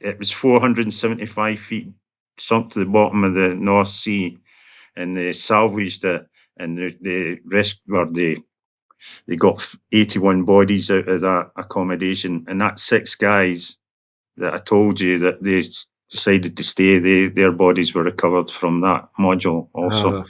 it was 475 feet sunk to the bottom of the North Sea, and they salvaged it, and they got 81 bodies out of that accommodation, and that 6 guys that I told you that they decided to stay, their bodies were recovered from that module also.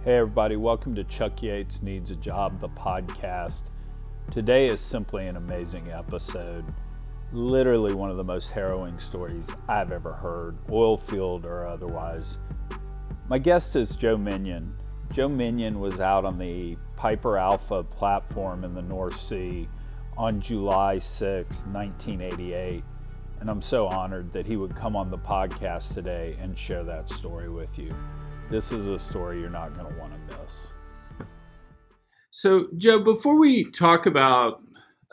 Hey everybody, welcome to Chuck Yates Needs a Job, the podcast. Today is simply an amazing episode. Literally one of the most harrowing stories I've ever heard, oil field or otherwise. My guest is Joe Meanen. Joe Meanen was out on the Piper Alpha platform in the North Sea on July 6, 1988. And I'm so honored that he would come on the podcast today and share that story with you. This is a story you're not going to want to miss. So, Joe, before we talk about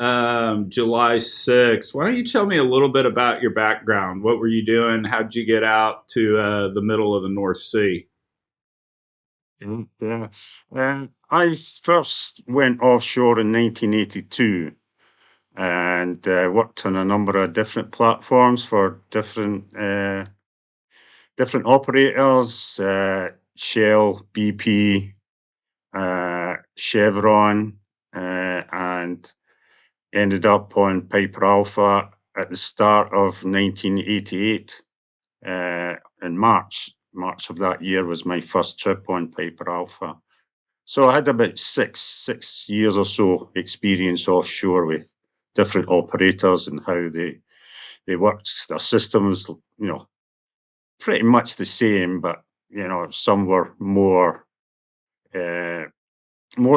July 6th, why don't you tell me a little bit about your background? What were you doing? How'd you get out to the middle of the North Sea? Yeah. I first went offshore in 1982 and worked on a number of different platforms for different operators, Shell, BP, Chevron, and ended up on Piper Alpha at the start of 1988. In March of that year was my first trip on Piper Alpha. So I had about six years or so experience offshore with different operators and how they worked their systems, pretty much the same, but some were more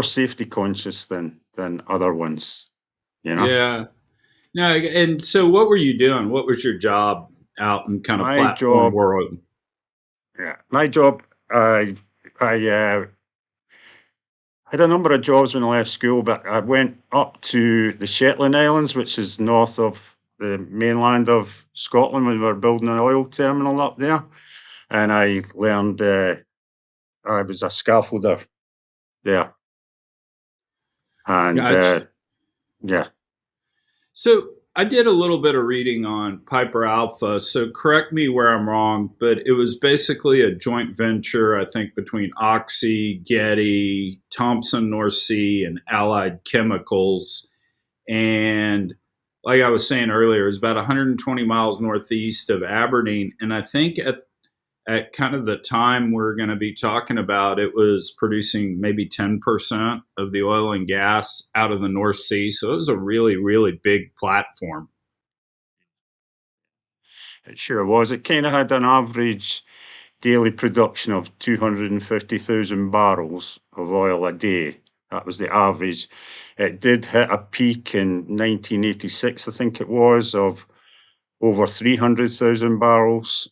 safety conscious than other ones. Yeah. No, and so what were you doing? What was your job out in kind of platform world? Yeah, my job. I had a number of jobs when I left school, but I went up to the Shetland Islands, which is north of the mainland of Scotland, when we were building an oil terminal up there. And I learned, I was a scaffolder there. And Gotcha. yeah. So I did a little bit of reading on Piper Alpha, so correct me where I'm wrong, but it was basically a joint venture, I think, between Oxy, Getty, Thompson North Sea, and Allied Chemicals. And like I was saying earlier, it's about 120 miles northeast of Aberdeen. And I think at kind of the time we're going to be talking about, it was producing maybe 10% of the oil and gas out of the North Sea. So it was a really, really big platform. It sure was. It kind of had an average daily production of 250,000 barrels of oil a day. That was the average. It did hit a peak in 1986, I think it was, of over 300,000 barrels.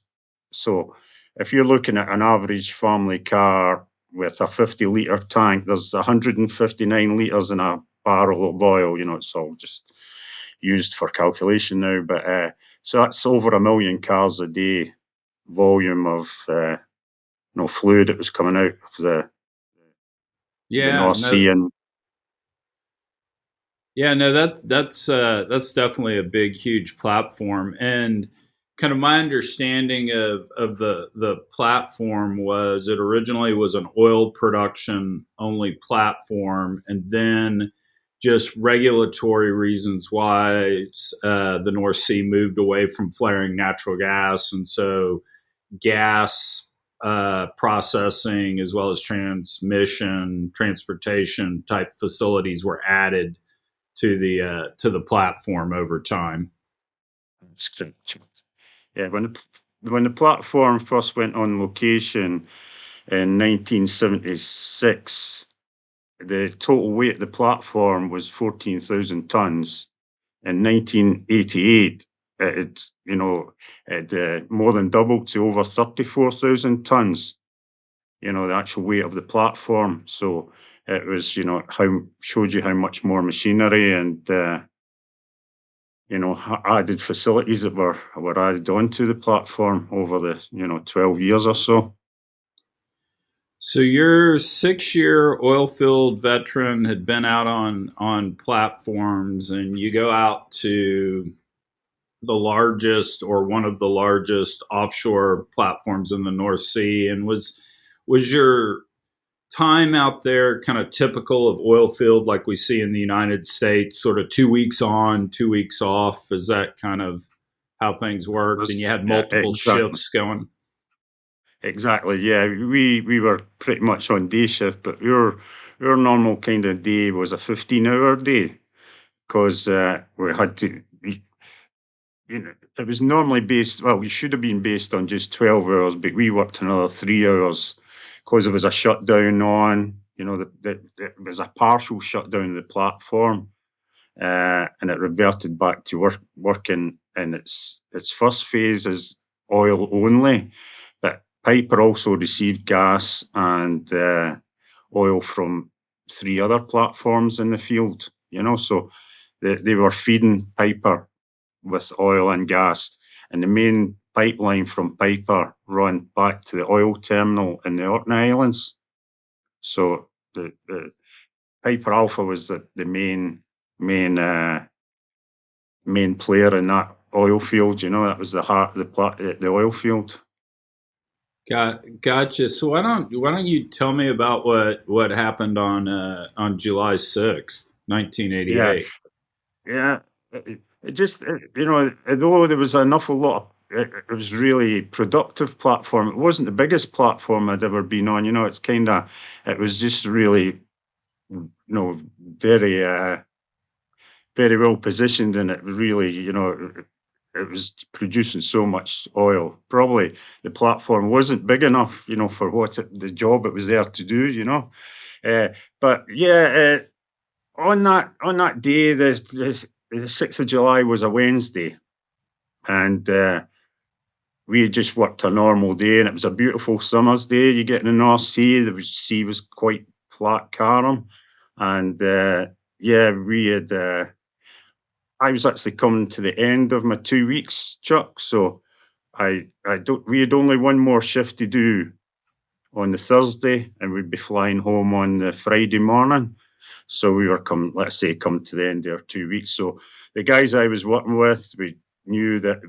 So if you're looking at an average family car with a 50-litre tank, there's 159 litres in a barrel of oil. It's all just used for calculation now. But so that's over 1 million cars a day volume of fluid that was coming out of the North Sea. And yeah, no, that's definitely a big, huge platform. And kind of my understanding of the platform was it originally was an oil production only platform, and then just regulatory reasons why the North Sea moved away from flaring natural gas, and so gas processing as well as transportation type facilities were added to the platform over time. Yeah, when the platform first went on location in 1976, the total weight of the platform was 14,000 tons. In 1988, it more than doubled to over 34,000 tons. The actual weight of the platform. So it was, showed you how much more machinery and added facilities that were added onto the platform over the 12 years or so. So your 6 year oil field veteran had been out on platforms, and you go out to the largest or one of the largest offshore platforms in the North Sea. And was your time out there kind of typical of oil field like we see in the United States, sort of 2 weeks on, 2 weeks off? Is that kind of how things worked? And you had Yeah, multiple shifts going? exactly. Yeah, we were pretty much on day shift, but our normal kind of day was a 15-hour day because we had to. It was normally based. Well, we should have been based on just 12 hours, but we worked another 3 hours because there was a shutdown on. It was a partial shutdown of the platform, and it reverted back to working in its first phase as oil only. But Piper also received gas and oil from three other platforms in the field. So they were feeding Piper with oil and gas, and the main pipeline from Piper run back to the oil terminal in the Orkney Islands. So the Piper Alpha was the main player in that oil field. That was the heart of the oil field. Gotcha. So why don't you tell me about what happened on July 6th, Yeah, 1988? yeah. It just although there was an awful lot. It was really productive platform. It wasn't the biggest platform I'd ever been on. It was just really, very very well positioned, and it really, it was producing so much oil. Probably the platform wasn't big enough, for the job it was there to do. But yeah, on that day, the 6th of July was a Wednesday, and we had just worked a normal day, and it was a beautiful summer's day. You get in the North Sea, the sea was quite flat, calm, and yeah, we had. I was actually coming to the end of my 2 weeks, Chuck. So I don't. We had only one more shift to do on the Thursday, and we'd be flying home on the Friday morning. So we were let's say, come to the end of our 2 weeks. So the guys I was working with, we knew that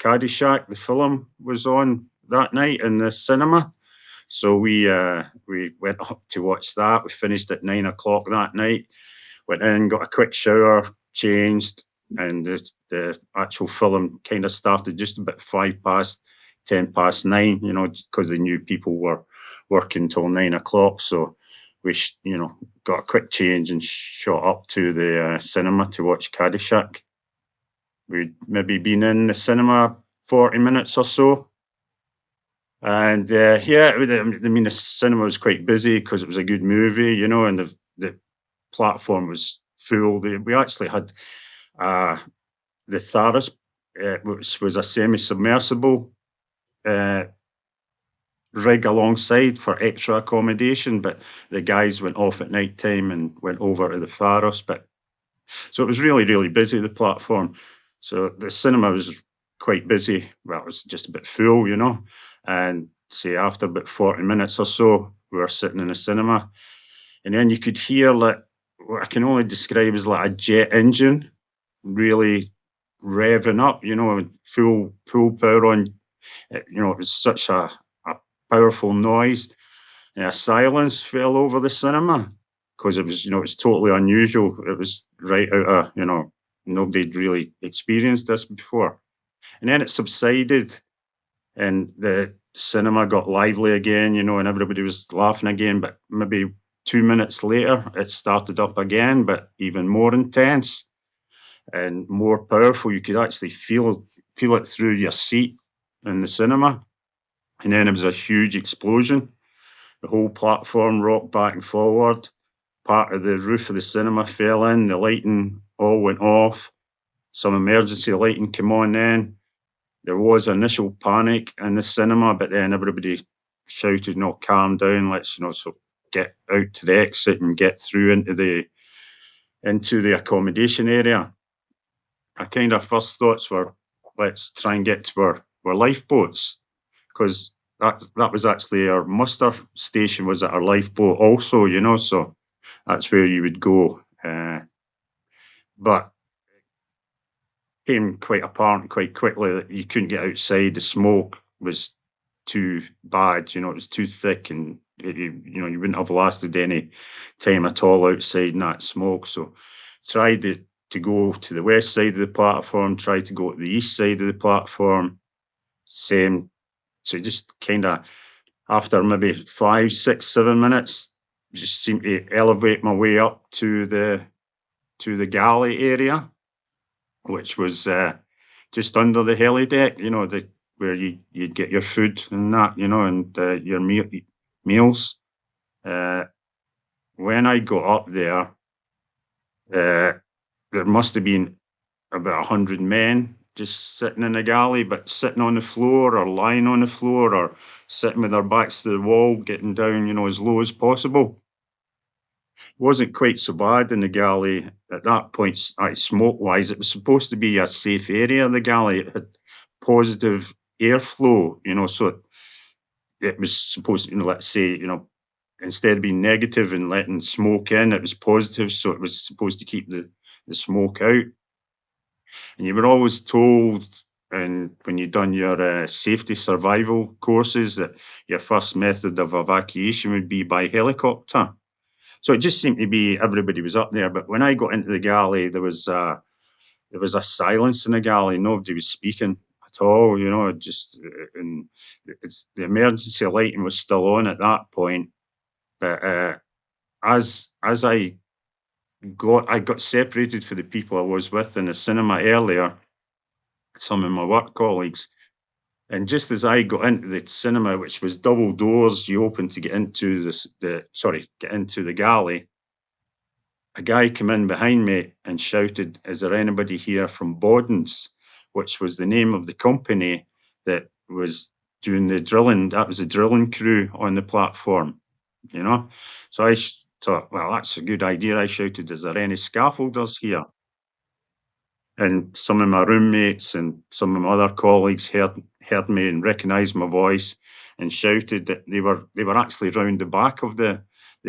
Caddyshack, the film, was on that night in the cinema. So we went up to watch that. We finished at 9 o'clock that night. Went in, got a quick shower, changed, and the actual film kind of started just about 5 past, 10 past 9. Because they knew people were working till 9 o'clock. So we, got a quick change and shot up to the cinema to watch Caddyshack. We'd maybe been in the cinema 40 minutes or so. And yeah, the cinema was quite busy because it was a good movie, and the platform was full. We actually had the Tharis, which was a semi-submersible uh, rig alongside for extra accommodation, but the guys went off at night time and went over to the Faros. So it was really, really busy, the platform. So the cinema was quite busy. Well, it was just a bit full, and say after about 40 minutes or so, we were sitting in the cinema, and then you could hear what I can only describe as like a jet engine really revving up, full power on. It was such a powerful noise, and a silence fell over the cinema because it was totally unusual. It was right out of, nobody'd really experienced this before. And then it subsided, and the cinema got lively again, and everybody was laughing again. But maybe 2 minutes later, it started up again, but even more intense and more powerful. You could actually feel it through your seat in the cinema. And then it was a huge explosion. The whole platform rocked back and forward. Part of the roof of the cinema fell in. The lighting all went off. Some emergency lighting came on then. There was initial panic in the cinema, but then everybody shouted, "No, calm down. Let's, so get out to the exit and get through into the accommodation area." Our kind of first thoughts were, let's try and get to our lifeboats, because that was actually our muster station, was at our lifeboat also, so that's where you would go. But came quite apparent quite quickly that you couldn't get outside. The smoke was too bad, it was too thick, and you wouldn't have lasted any time at all outside in that smoke. So tried to go to the west side of the platform, tried to go to the east side of the platform, same. So just kind of, after maybe 5, 6, 7 minutes, just seemed to elevate my way up to the galley area, which was just under the heli deck, where you'd get your food and that, and your meals. When I got up there, there must have been about 100 men just sitting in the galley, but sitting on the floor or lying on the floor or sitting with their backs to the wall, getting down, as low as possible. It wasn't quite so bad in the galley at that point, smoke-wise. It was supposed to be a safe area, the galley. It had positive airflow, so it was supposed to, let's say, instead of being negative and letting smoke in, it was positive, so it was supposed to keep the smoke out. And you were always told, and when you'd done your safety survival courses, that your first method of evacuation would be by helicopter. So it just seemed to be everybody was up there. But when I got into the galley, there was a silence in the galley. Nobody was speaking at all, and the emergency lighting was still on at that point. But as I got separated from the people I was with in the cinema earlier, some of my work colleagues. And just as I got into the cinema, which was double doors you open to get into the galley, a guy came in behind me and shouted, "Is there anybody here from Bodens?" Which was the name of the company that was doing the drilling. That was the drilling crew on the platform, So I thought, well, that's a good idea. I shouted, "Is there any scaffolders here?" And some of my roommates and some of my other colleagues heard me and recognised my voice and shouted that they were actually round the back of the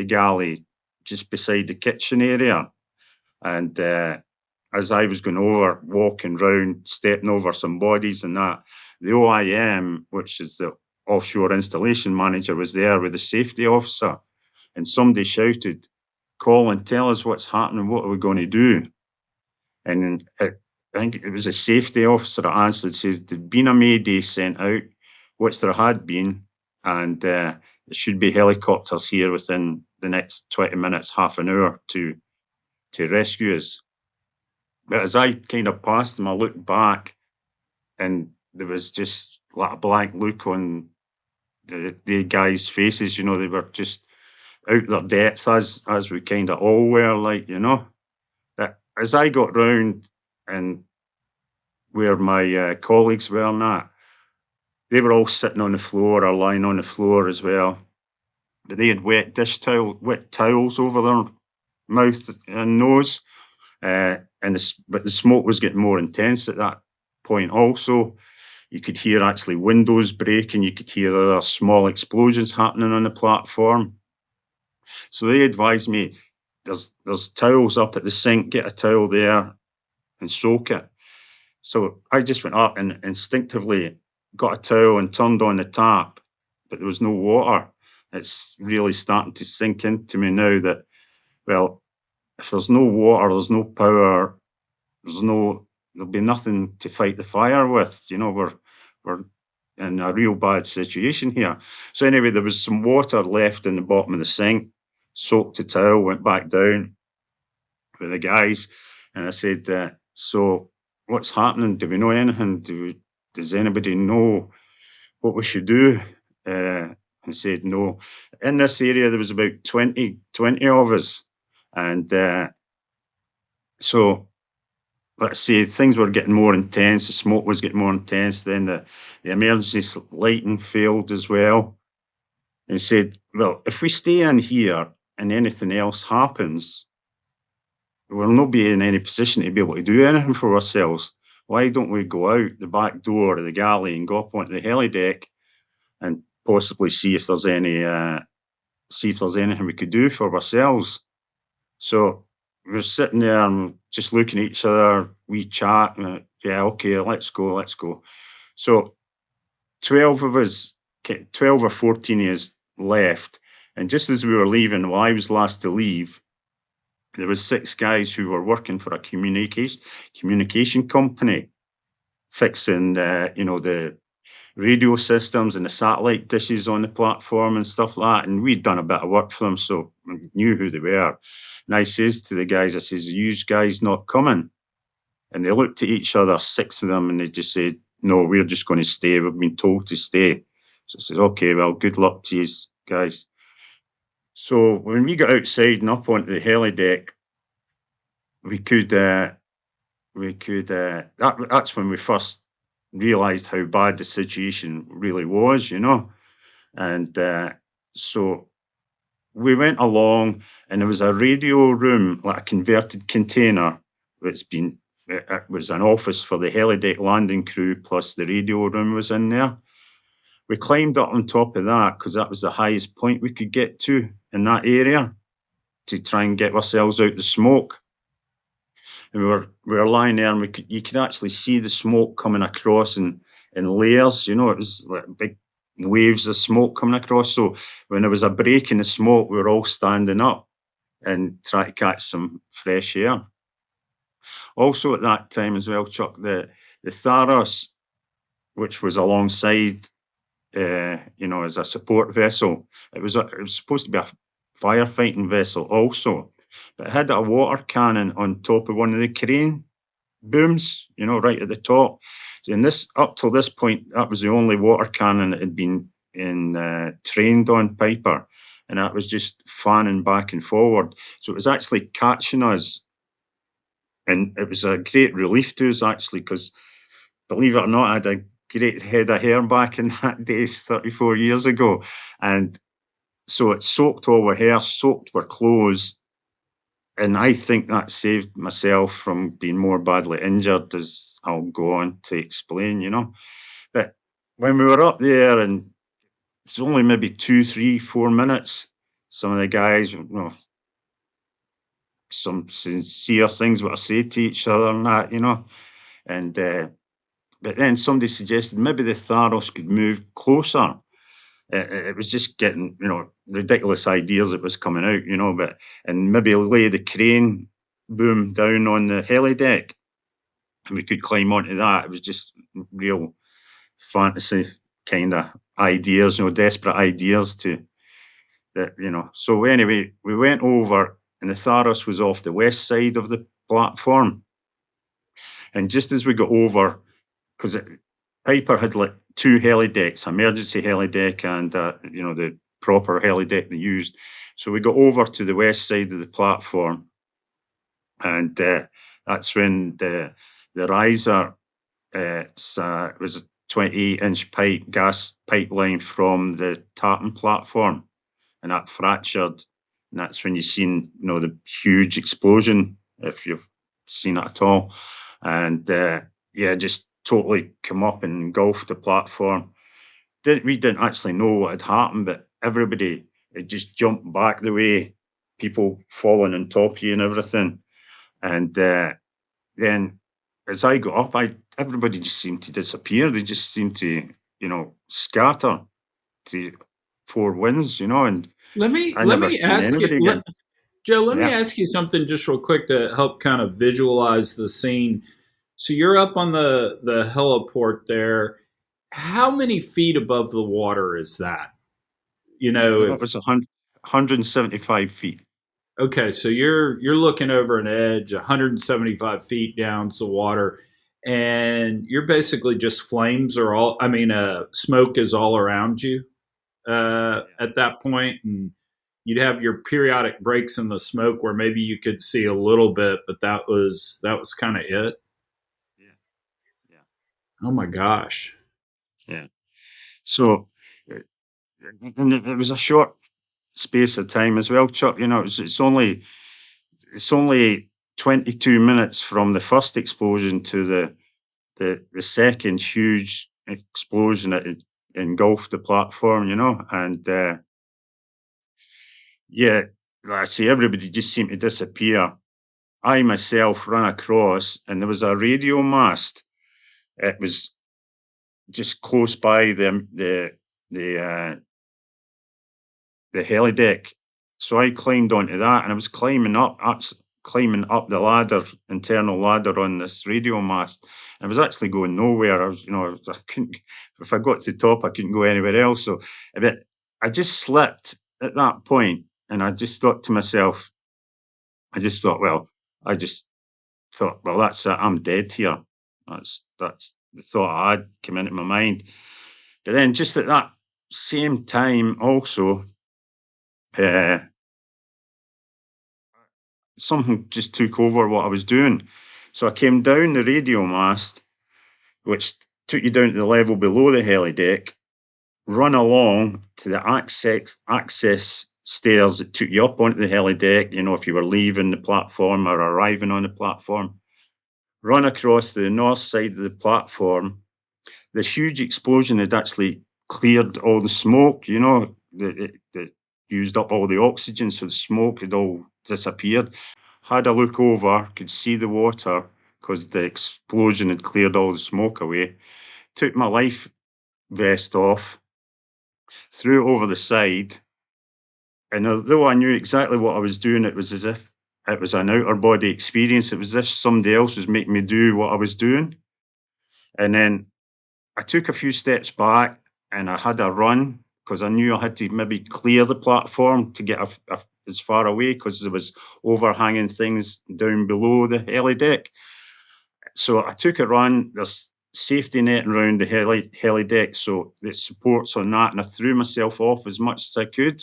galley, just beside the kitchen area. And as I was going over, walking round, stepping over some bodies and that, the OIM, which is the offshore installation manager, was there with the safety officer. And somebody shouted, "Colin, tell us what's happening. What are we going to do?" And I think it was a safety officer that answered, says, "There'd been a Mayday sent out," which there had been, and there should be helicopters here within the next 20 minutes, half an hour to rescue us. But as I kind of passed them, I looked back and there was just like a blank look on the guys' faces, they were just out their depth, as we kind of all were, But as I got round and where my colleagues were and that, they were all sitting on the floor or lying on the floor as well. But they had wet towels over their mouth and nose. But the smoke was getting more intense at that point also. You could hear actually windows breaking. You could hear other small explosions happening on the platform. So they advised me, there's towels up at the sink, get a towel there and soak it. So I just went up and instinctively got a towel and turned on the tap, but there was no water. It's really starting to sink into me now that, well, if there's no water, there's no power, there'll be nothing to fight the fire with. We're in a real bad situation here. So anyway, there was some water left in the bottom of the sink, soaked the towel, went back down with the guys, and I said, "So what's happening? Do we know anything? Does anybody know what we should do?" And said, "No." In this area, there was about 20 of us. And so, let's say things were getting more intense. The smoke was getting more intense. Then the emergency lighting failed as well. And he said, "Well, if we stay in here and anything else happens, we'll not be in any position to be able to do anything for ourselves. Why don't we go out the back door of the galley and go up onto the heli deck and possibly see if there's anything we could do for ourselves. So we were sitting there and just looking at each other, we chat, and yeah, okay, let's go. So 12 of us, 12 or 14 of us left. And just as we were leaving, well, I was last to leave, there was 6 guys who were working for a communication company, fixing, the radio systems and the satellite dishes on the platform and stuff like that. And we'd done a bit of work for them, so we knew who they were. And I says to the guys, I says, "You guys not coming?" And they looked at each other, 6 of them, and they just said, "No, we're just going to stay. We've been told to stay." So I says, "Okay, well, good luck to you guys." So when we got outside and up onto the heli deck, that's when we first realised how bad the situation really was, And so we went along, and there was a radio room, like a converted container. It was an office for the helideck landing crew, plus the radio room was in there. We climbed up on top of that because that was the highest point we could get to in that area to try and get ourselves out the smoke. And we were lying there, and you could actually see the smoke coming across in layers. It was like big waves of smoke coming across. So when there was a break in the smoke, we were all standing up and trying to catch some fresh air. Also at that time as well, Chuck, the Tharos, which was alongside, as a support vessel, it was supposed to be a firefighting vessel also, but it had a water cannon on top of one of the crane booms, right at the top. And up till this point, that was the only water cannon that had been trained on Piper, and that was just fanning back and forward. So it was actually catching us, and it was a great relief to us actually, because believe it or not, I had a great head of hair back in that days 34 years ago, and so it soaked all our hair, soaked our clothes. And I think that saved myself from being more badly injured, as I'll go on to explain, But when we were up there, and it's only maybe 2, 3, 4 minutes, some of the guys, some sincere things what I say to each other and that, And but then somebody suggested maybe the Tharos could move closer. It was just getting, ridiculous ideas that was coming out, and maybe lay the crane boom down on the heli deck, and we could climb onto that. It was just real fantasy kind of ideas, desperate ideas to that, So anyway, we went over, and the Tharos was off the west side of the platform. And just as we got over, because Piper had like 2 heli decks, emergency heli deck and the proper heli deck they used. So we got over to the west side of the platform, and that's when the riser was a 28-inch gas pipeline from the tartan platform, and that fractured, and that's when you seen the huge explosion, if you've seen it at all, and just totally come up and engulfed the platform. We didn't actually know what had happened, but everybody had just jumped back the way, people falling on top of you and everything. And then as I got up, everybody just seemed to disappear. They just seemed to, scatter to 4 winds, and Let me I let never me seen ask you, anybody again. Joe. Let me Yeah. ask you something just real quick to help kind of visualize the scene. So you're up on the heliport there. How many feet above the water is that? That If was 175 feet. okay, so you're looking over an edge, 175 feet down to the water, and you're basically just flames are all. I mean, smoke is all around you at that point, and you'd have your periodic breaks in the smoke where maybe you could see a little bit, but that was kind of it. Yeah. Yeah. Oh my gosh. Yeah. So, uh, and it was a short space of time as well, Chuck. It's only 22 minutes from the first explosion to the second huge explosion engulfed the platform, and yeah, like I say, everybody just seemed to disappear. I myself ran across, and there was a radio mast. It was just close by the helideck. So I climbed onto that, and I was climbing up the ladder, internal ladder on this radio mast. I was actually going nowhere. I couldn't. If I got to the top, I couldn't go anywhere else. So, but I just slipped at that point, and I just thought to myself, well, that's it. I'm dead here. That's the thought I had come into my mind. But then, just at that same time, also, something just took over what I was doing. So I came down the radio mast, which took you down to the level below the helideck, run along to the access stairs that took you up onto the helideck, if you were leaving the platform or arriving on the platform, run across to the north side of the platform. The huge explosion had actually cleared all the smoke, that used up all the oxygen, so the smoke had all disappeared. Had a look over, could see the water because the explosion had cleared all the smoke away. Took my life vest off, threw it over the side, and although I knew exactly what I was doing, it was as if it was an outer body experience. It was as if somebody else was making me do what I was doing. And then I took a few steps back and I had a run because I knew I had to maybe clear the platform to get as far away because there was overhanging things down below the helideck. So I took a run. There's safety netting around the helideck, so it supports on that, and I threw myself off as much as I could.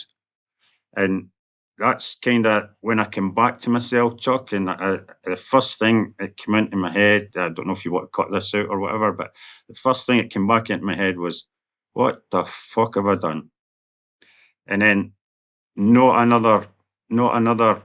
And that's kind of when I came back to myself, Chuck, and the first thing that came into my head, I don't know if you want to cut this out or whatever, but the first thing that came back into my head was, what the fuck have I done? And then not another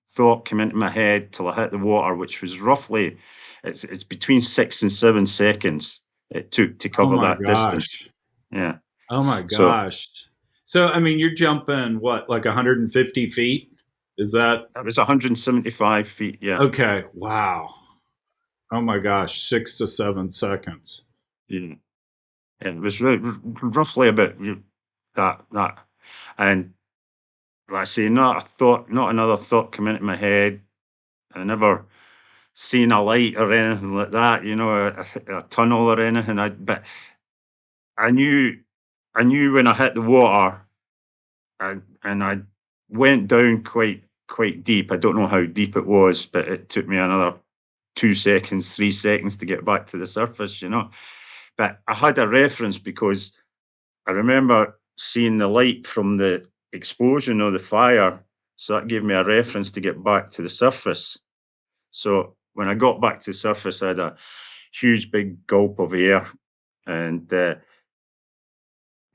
thought came into my head till I hit the water, which was roughly, it's between 6 and 7 seconds it took to Oh cover my that distance. gosh. Yeah. Oh my So gosh. So, I mean, you're jumping what, like 150 feet? Is that that was 175 feet. Yeah. okay? Wow. Oh my gosh, 6 to 7 seconds. Yeah. It was roughly about that. And like I say, not another thought come into my head. I never seen a light or anything like that, a tunnel or anything. But I knew when I hit the water, and I went down quite deep. I don't know how deep it was, but it took me another 2 seconds, 3 seconds to get back to the surface, But I had a reference because I remember seeing the light from the explosion or the fire, so that gave me a reference to get back to the surface. So when I got back to the surface, I had a huge big gulp of air, and there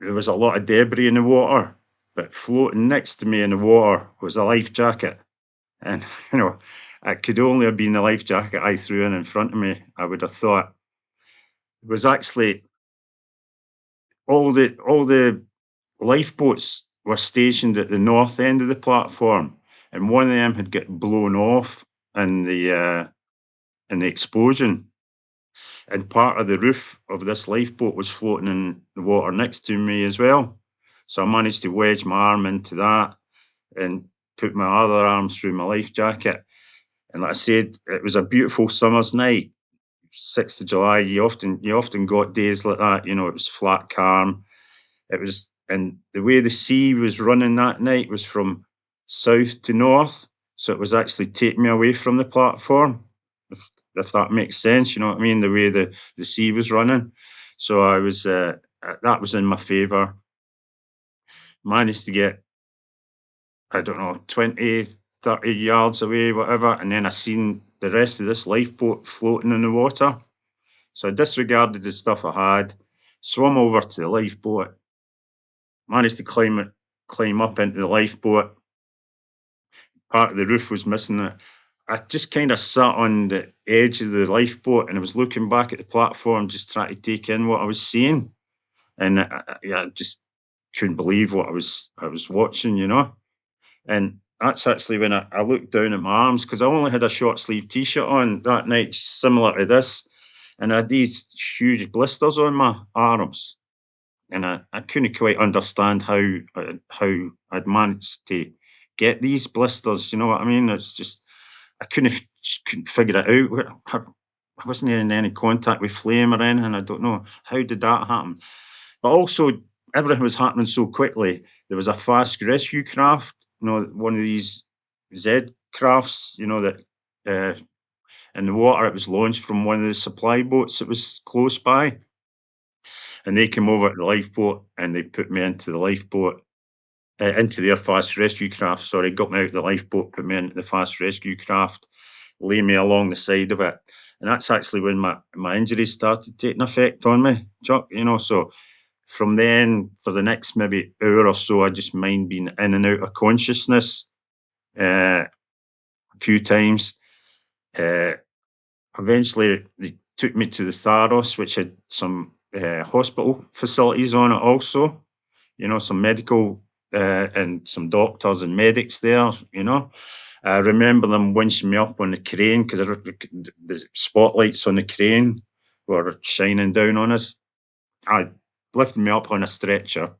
was a lot of debris in the water, but floating next to me in the water was a life jacket. And, it could only have been the life jacket I threw in front of me, I would have thought. It was actually all the lifeboats were stationed at the north end of the platform, and one of them had got blown off in the explosion. And part of the roof of this lifeboat was floating in the water next to me as well. So I managed to wedge my arm into that and put my other arm through my life jacket. And like I said, it was a beautiful summer's night, 6th of July. You often got days like that, it was flat calm. And the way the sea was running that night was from south to north. So it was actually taking me away from the platform, if that makes sense, you know what I mean? The way the sea was running. So I was, that was in my favour. Managed to get, I don't know, 20, 30 yards away, whatever. And then I seen the rest of this lifeboat floating in the water. So I disregarded the stuff I had, swam over to the lifeboat, managed to climb up into the lifeboat. Part of the roof was missing. I just kind of sat on the edge of the lifeboat and I was looking back at the platform, just trying to take in what I was seeing. and I just couldn't believe what I was watching, And that's actually when I looked down at my arms because I only had a short sleeve t-shirt on that night, similar to this, and I had these huge blisters on my arms, and I couldn't quite understand how I'd managed to get these blisters. You know what I mean? It's just I just couldn't figure it out. I wasn't in any contact with flame or anything. I don't know how did that happen. But also, everything was happening so quickly. There was a fast rescue craft, one of these Z crafts, that uh, in the water. It was launched from one of the supply boats that was close by, and they came over to the lifeboat and they put me into the lifeboat, into their fast rescue craft. Sorry, got me out of the lifeboat, put me into the fast rescue craft, lay me along the side of it. And that's actually when my injuries started taking effect on me, Chuck, So from then, for the next maybe hour or so, I just mind being in and out of consciousness a few times. Eventually, they took me to the Tharos, which had some hospital facilities on it also, some medical and some doctors and medics there. I remember them winching me up on the crane because the spotlights on the crane were shining down on us. I lifted me up on a stretcher,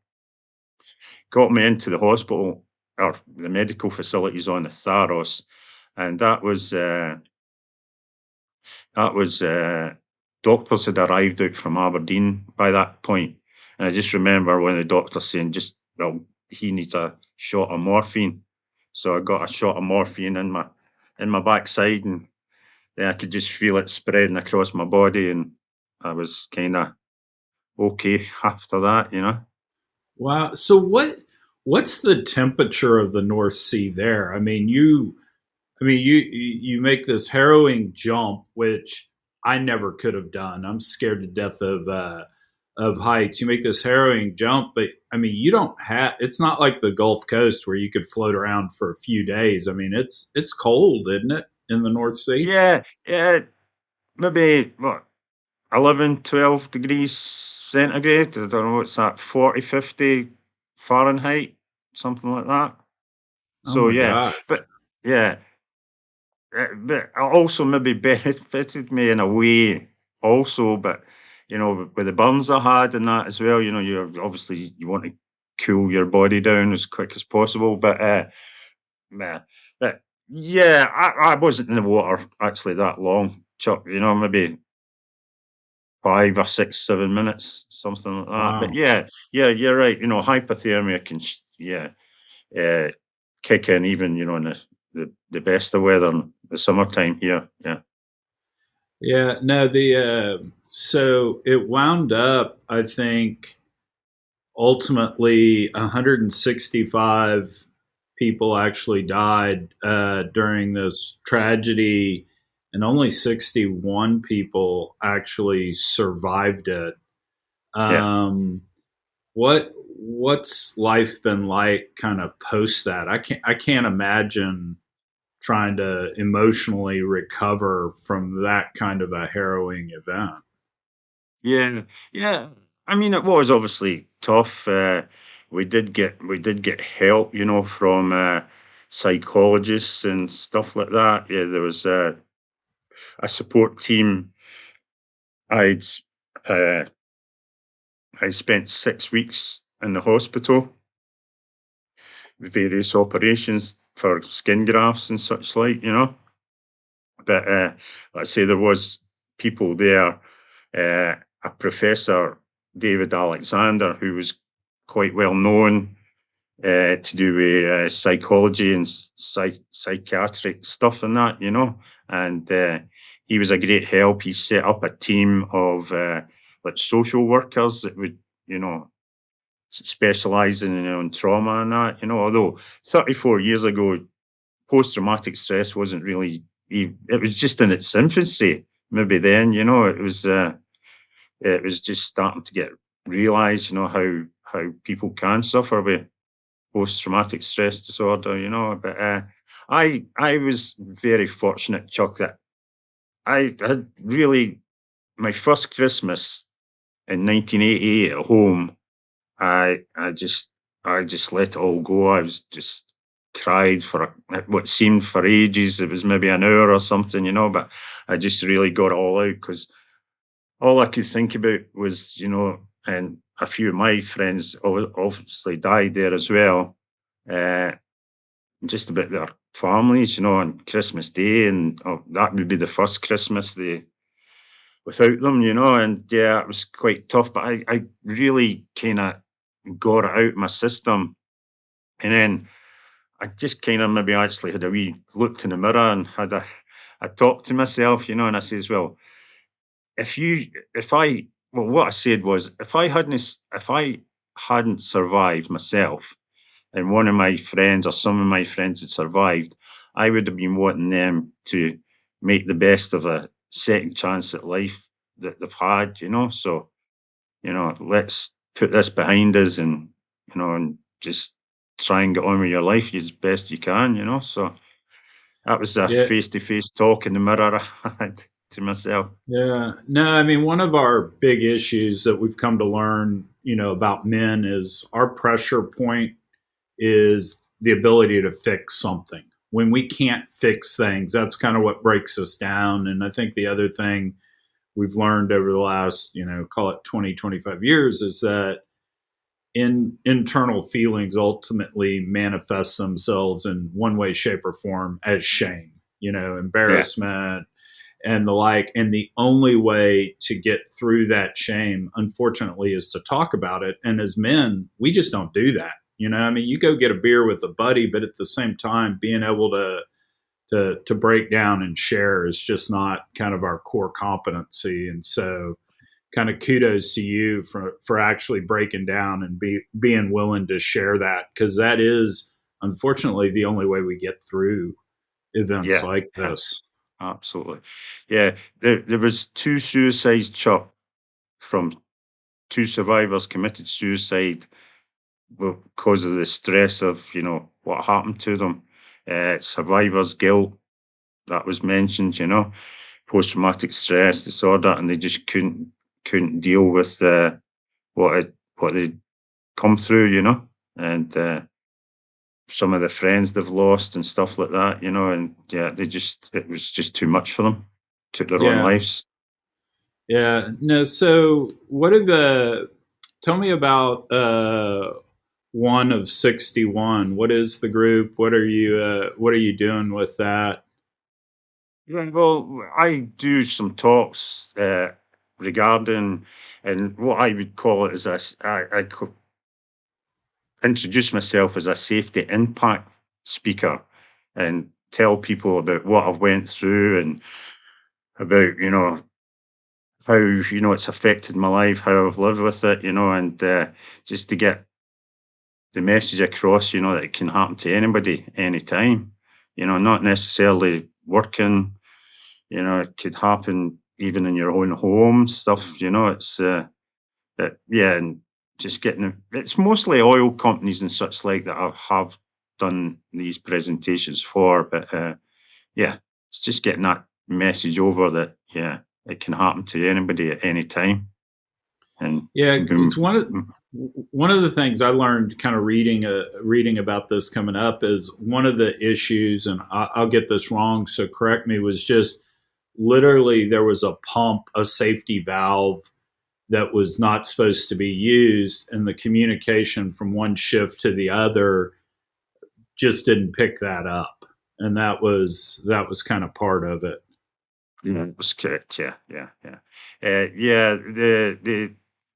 got me into the hospital or the medical facilities on the Tharos, and that was doctors had arrived out from Aberdeen by that point, and I just remember one of the doctors saying, "Well, he needs a shot of morphine." So I got a shot of morphine in my backside, and then I could just feel it spreading across my body, and I was kind of okay after that. Wow. So what's the temperature of the North Sea there? You make this harrowing jump, which I never could have done. I'm scared to death of heights. You make this harrowing jump, but you don't have. It's not like the Gulf Coast where you could float around for a few days. It's cold, isn't it, in the North Sea? Yeah, yeah, maybe what 11, 12 degrees centigrade. I don't know what's that, 40, 50 Fahrenheit, something like that. Oh So my yeah, God. but yeah, but it also maybe benefited me in a way also, but with the burns I had and that as well, you want to cool your body down as quick as possible, but yeah, but yeah, I wasn't in the water actually that long, Chuck, maybe 5 or 6, 7 minutes, something like that. But Wow. yeah, yeah, you're right. Hypothermia can, uh, kick in even, in the best of weather in the summertime here. Yeah. Yeah. No. The so it wound up. I think ultimately 165 people actually died during this tragedy, and only 61 people actually survived it. Yeah. Um, what's life been like kind of post that? I can't imagine trying to emotionally recover from that kind of a harrowing event. Yeah. Yeah. I mean, it was obviously tough. We did get help, from psychologists and stuff like that. Yeah, there was a support team. I'd uh, I spent 6 weeks in the hospital with various operations for skin grafts and such like. But let's say there was people there, a professor, David Alexander, who was quite well known to do with psychology and psychiatric stuff and that. And he was a great help. He set up a team of like social workers that would, you know, specialising in trauma and that. Although 34 years ago, post-traumatic stress wasn't really, it was just in its infancy. Maybe then, it was just starting to get realised, how people can suffer with post-traumatic stress disorder. But I was very fortunate, Chuck, that I had really my first Christmas. in 1988 at home, I just let it all go. I was just cried for what seemed for ages. It was maybe an hour or something, but I just really got it all out because all I could think about was, and a few of my friends obviously died there as well. Just about their families, on Christmas Day, and that would be the first Christmas without them, and yeah, it was quite tough, but I really kind of got it out of my system. And then I just kind of maybe actually had a wee looked in the mirror and had a talk to myself, and I says, well, if you, if I, well, what I said was, if I hadn't survived myself, and one of my friends or some of my friends had survived, I would have been wanting them to make the best of a second chance at life that they've had, So, let's put this behind us and just try and get on with your life as best you can, So that was a Yeah. face to face talk in the mirror I had to myself. Yeah. No, I mean, one of our big issues that we've come to learn, about men is our pressure point is the ability to fix something. When we can't fix things, that's kind of what breaks us down. And I think the other thing we've learned over the last, call it 20, 25 years is that internal feelings ultimately manifest themselves in one way, shape, or form as shame, Yeah. embarrassment, and the like. And the only way to get through that shame, unfortunately, is to talk about it. And as men, we just don't do that. I mean, you go get a beer with a buddy, but at the same time, being able to break down and share is just not kind of our core competency. And so, kind of kudos to you for actually breaking down and being willing to share that, because that is unfortunately the only way we get through events Yeah. like Yeah. this. Absolutely. Yeah. There was two suicides, Chuck, from two survivors committed suicide because of the stress of what happened to them. Survivor's guilt, that was mentioned, post-traumatic stress disorder, and they just couldn't deal with what they'd come through, and some of the friends they've lost and stuff like that, and yeah, it was just too much for them. Took their own Yeah. lives. Yeah. No, so what are the tell me about one of 61. What is the group? What are you doing with that? Yeah, well, I do some talks regarding, and what I would call it is I introduce myself as a safety impact speaker and tell people about what I've went through and about how it's affected my life, how I've lived with it, and just to get the message across, that it can happen to anybody, anytime. Not necessarily working. It could happen even in your own home, stuff. It's yeah, and just getting it's mostly oil companies and such like that I have done these presentations for, but yeah, it's just getting that message over that yeah, it can happen to anybody at any time, and Yeah, can it's be one of the things I learned kind of reading about this coming up is one of the issues, and I'll get this wrong, so correct me, was just literally there was a pump, a safety valve that was not supposed to be used, and the communication from one shift to the other just didn't pick that up, and that was kind of part of it. yeah, it was correct. Yeah, yeah, yeah, yeah.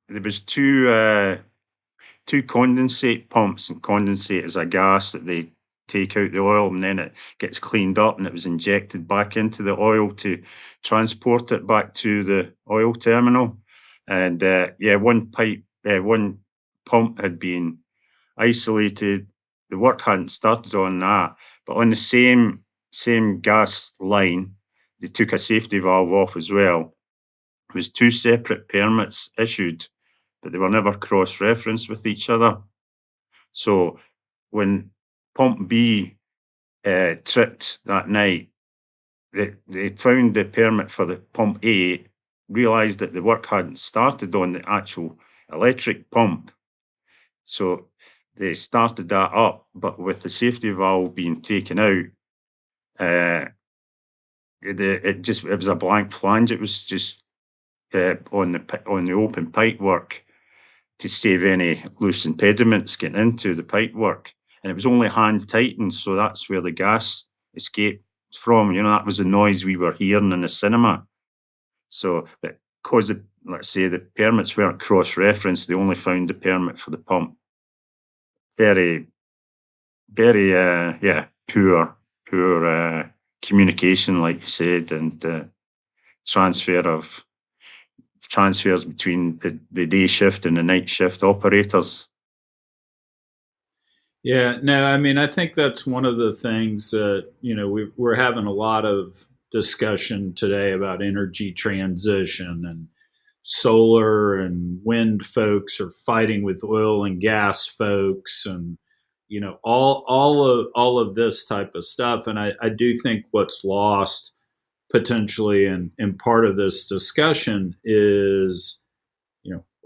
There was two condensate pumps, and condensate is a gas that they take out the oil and then it gets cleaned up and it was injected back into the oil to transport it back to the oil terminal. And yeah, one pump had been isolated. The work hadn't started on that, but on the same gas line, they took a safety valve off as well. It was two separate permits issued, but they were never cross-referenced with each other. So when pump B tripped that night, they found the permit for the pump A realised that the work hadn't started on the actual electric pump. So they started that up, but with the safety valve being taken out, it was a blank flange. It was just on the open pipe work to save any loose impediments getting into the pipe work. And it was only hand tightened, so that's where the gas escaped from. That was the noise we were hearing in the cinema. So, because let's say the permits weren't cross-referenced, they only found the permit for the pump. Very, very, poor communication, like you said, and transfers between the day shift and the night shift operators. Yeah, no, I mean, I think that's one of the things that, we're having a lot of discussion today about energy transition, and solar and wind folks are fighting with oil and gas folks, and all of this type of stuff. And I do think what's lost potentially in part of this discussion is,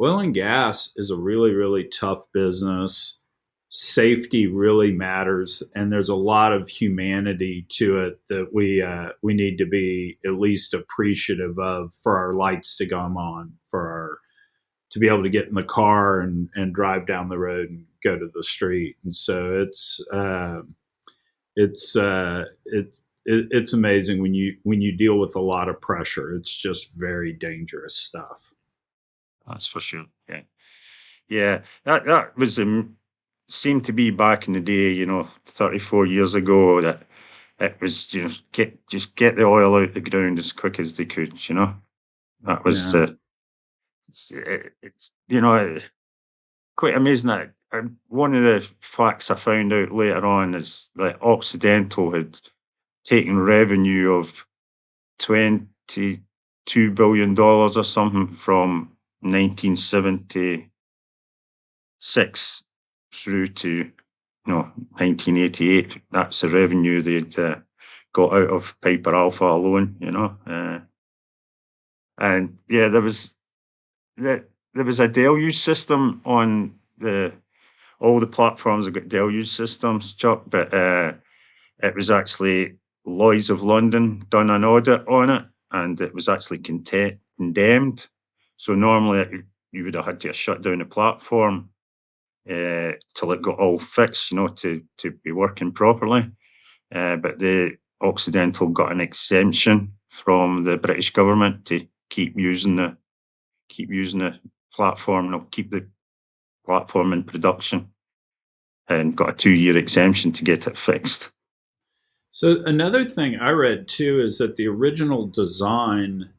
oil and gas is a really, really tough business. Safety really matters, and there's a lot of humanity to it that we need to be at least appreciative of for our lights to come on, to be able to get in the car and drive down the road and go to the street. And so it's amazing when you deal with a lot of pressure. It's just very dangerous stuff. That's for sure. Yeah. That was seemed to be back in the day, 34 years ago, that it was just get the oil out the ground as quick as they could. That was it's quite amazing that one of the facts I found out later on is that Occidental had taken revenue of $22 billion or something from 1976 through to 1988. That's the revenue they'd got out of Piper Alpha alone. And yeah, there was a deluge system on all the platforms have got deluge systems, Chuck, but it was actually Lloyd's of London done an audit on it, and it was actually condemned. So normally you would have had to shut down the platform till it got all fixed, to be working properly. But the Occidental got an exemption from the British government to keep using the platform, and keep the platform in production, and got a 2-year exemption to get it fixed. So another thing I read too is that the original design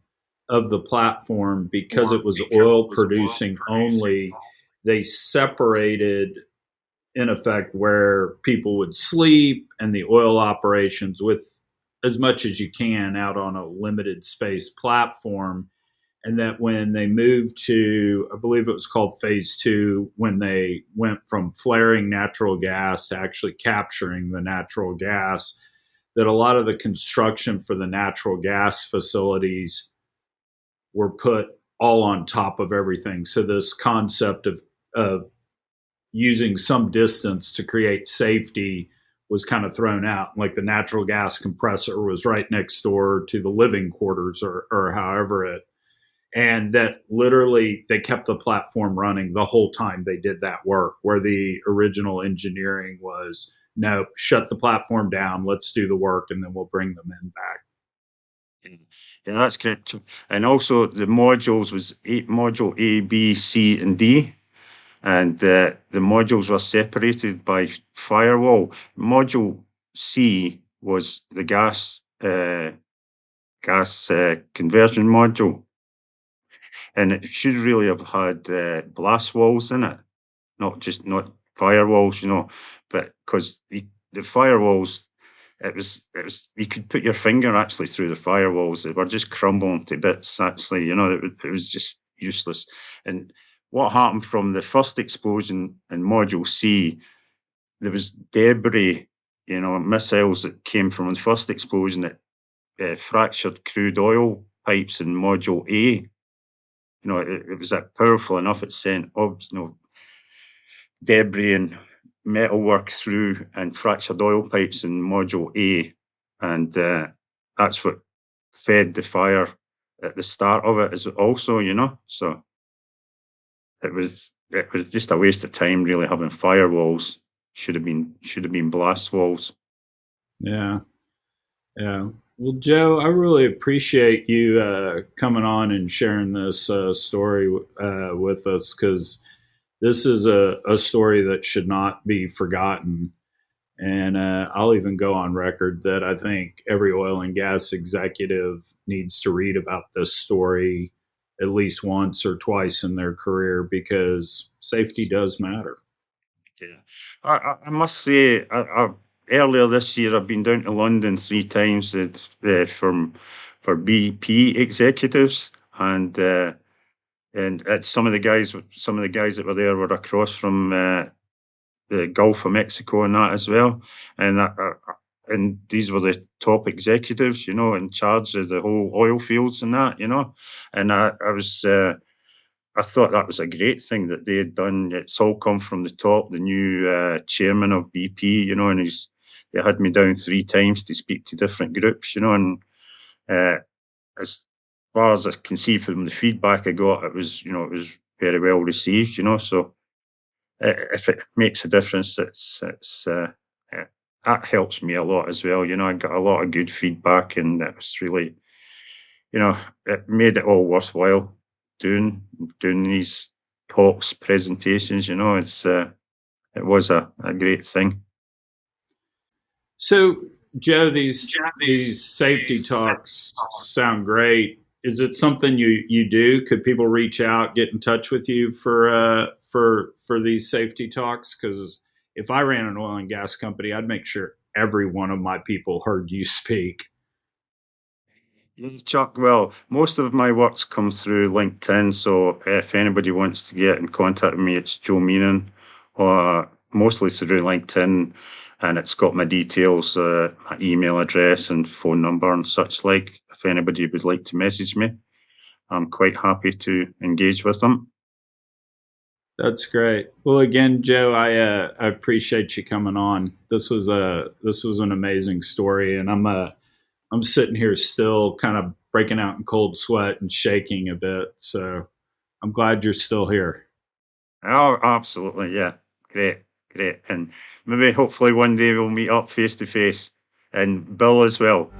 of the platform, because it was oil producing only, they separated, in effect, where people would sleep and the oil operations with as much as you can out on a limited space platform. And that when they moved to, I believe it was called phase 2, when they went from flaring natural gas to actually capturing the natural gas, that a lot of the construction for the natural gas facilities were put all on top of everything. So this concept of using some distance to create safety was kind of thrown out. Like the natural gas compressor was right next door to the living quarters, or however and that literally they kept the platform running the whole time they did that work, where the original engineering was, no, shut the platform down, let's do the work, and then we'll bring the men back. Yeah, that's correct. And also the modules was module A, B, C, and D. And the modules were separated by firewall. Module C was the gas conversion module, and it should really have had blast walls in it, not firewalls, but because the firewalls, it was you could put your finger actually through the firewalls. They were just crumbling to bits. Actually, it was just useless. And what happened from the first explosion in Module C, there was debris, missiles that came from the first explosion that fractured crude oil pipes in Module A. it was powerful enough. It sent debris and metalwork through and fractured oil pipes in Module A, and that's what fed the fire at the start of it. Is also, so it was just a waste of time, really, having firewalls. Should have been blast walls. Yeah. Yeah. Well, Joe, I really appreciate you coming on and sharing this story with us, because this is a story that should not be forgotten. And I'll even go on record that I think every oil and gas executive needs to read about this story at least once or twice in their career, because safety does matter. Yeah, I must say, earlier this year, I've been down to London 3 times for BP executives, and some of the guys that were there were across from the Gulf of Mexico and that as well, and these were the top executives, in charge of the whole oil fields and that, and I thought that was a great thing that they had done. It's all come from the top. The new chairman of BP, and they had me down 3 times to speak to different groups, and uh, as far as I can see from the feedback I got, it was very well received, So if it makes a difference, that helps me a lot as well. I got a lot of good feedback, and it was really, it made it all worthwhile doing these talks, presentations. It was a great thing. So, Joe, these safety talks sound great. Is it something you do? Could people reach out, get in touch with you for these safety talks? Because if I ran an oil and gas company, I'd make sure every one of my people heard you speak. Yeah, Chuck, well, most of my work's come through LinkedIn, so if anybody wants to get in contact with me, it's Joe Meanen, or mostly through LinkedIn, and it's got my details, my email address and phone number and such like. If anybody would like to message me, I'm quite happy to engage with them. That's great. Well, again, Joe, I appreciate you coming on. This was an amazing story, and I'm sitting here still kind of breaking out in cold sweat and shaking a bit. So I'm glad you're still here. Oh, absolutely, yeah. Great, great. And maybe hopefully one day we'll meet up face to face, and Bill as well.